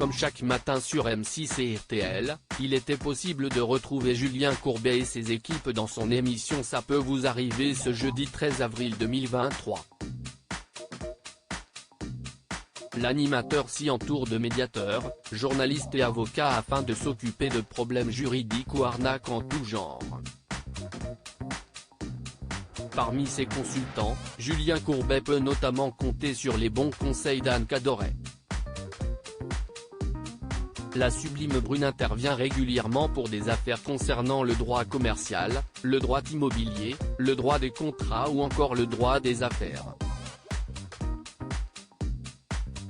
Comme chaque matin sur M6 et RTL, il était possible de retrouver Julien Courbet et ses équipes dans son émission Ça peut vous arriver ce jeudi 13 avril 2023. L'animateur s'y entoure de médiateurs, journalistes et avocats afin de s'occuper de problèmes juridiques ou arnaques en tout genre. Parmi ses consultants, Julien Courbet peut notamment compter sur les bons conseils d'Anne Cadoret. La sublime brune intervient régulièrement pour des affaires concernant le droit commercial, le droit immobilier, le droit des contrats ou encore le droit des affaires.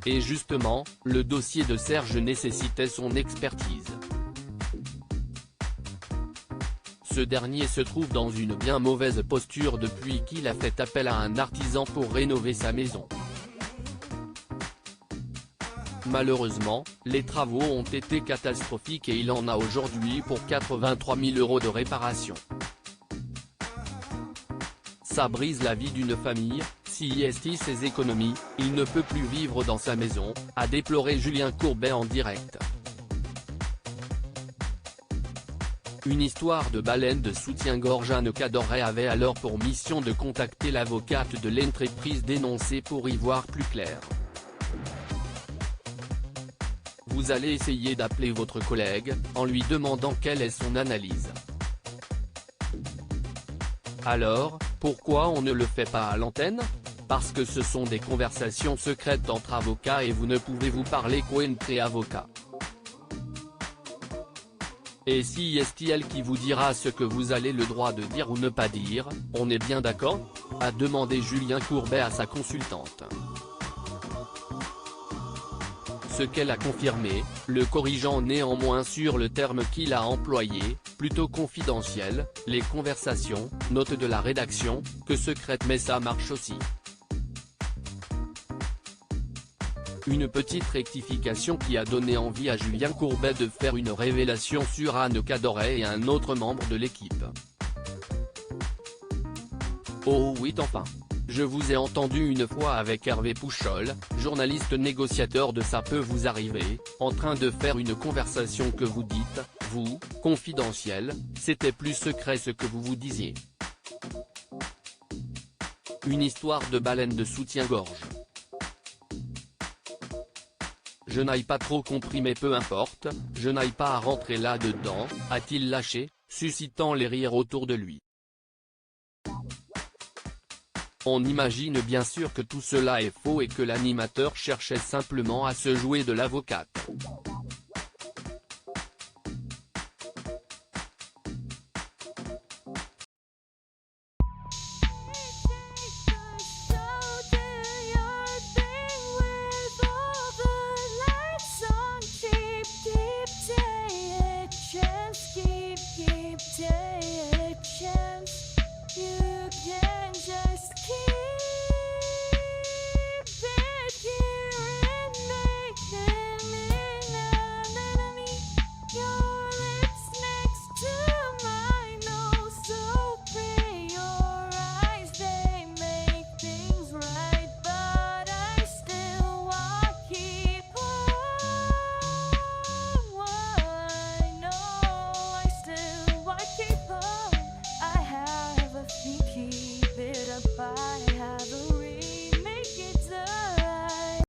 Et justement, le dossier de Serge nécessitait son expertise. Ce dernier se trouve dans une bien mauvaise posture depuis qu'il a fait appel à un artisan pour rénover sa maison. Malheureusement, les travaux ont été catastrophiques et il en a aujourd'hui pour 83 000 € de réparation. Ça brise la vie d'une famille, s'il estie ses économies, il ne peut plus vivre dans sa maison, a déploré Julien Courbet en direct. Une histoire de baleine de soutien-gorge. Anne Cadoret avait alors pour mission de contacter l'avocate de l'entreprise dénoncée pour y voir plus clair. Vous allez essayer d'appeler votre collègue, en lui demandant quelle est son analyse. Alors, pourquoi on ne le fait pas à l'antenne? Parce que ce sont des conversations secrètes entre avocats et vous ne pouvez vous parler qu'entre avocats. Et si est-il elle qui vous dira ce que vous avez le droit de dire ou ne pas dire, on est bien d'accord? A demandé Julien Courbet à sa consultante. Ce qu'elle a confirmé, le corrigeant néanmoins sur le terme qu'il a employé, plutôt confidentiel, les conversations, note de la rédaction, que secrète mais ça marche aussi. Une petite rectification qui a donné envie à Julien Courbet de faire une révélation sur Anne Cadoret et un autre membre de l'équipe. Oh oui enfin. Je vous ai entendu une fois avec Hervé Pouchol, journaliste négociateur de Ça peut vous arriver, en train de faire une conversation que vous dites, vous, confidentielle, c'était plus secret ce que vous vous disiez. Une histoire de baleine de soutien-gorge. Je n'ai pas trop compris mais peu importe, je n'aille pas à rentrer là-dedans, a-t-il lâché, suscitant les rires autour de lui. On imagine bien sûr que tout cela est faux et que l'animateur cherchait simplement à se jouer de l'avocate. You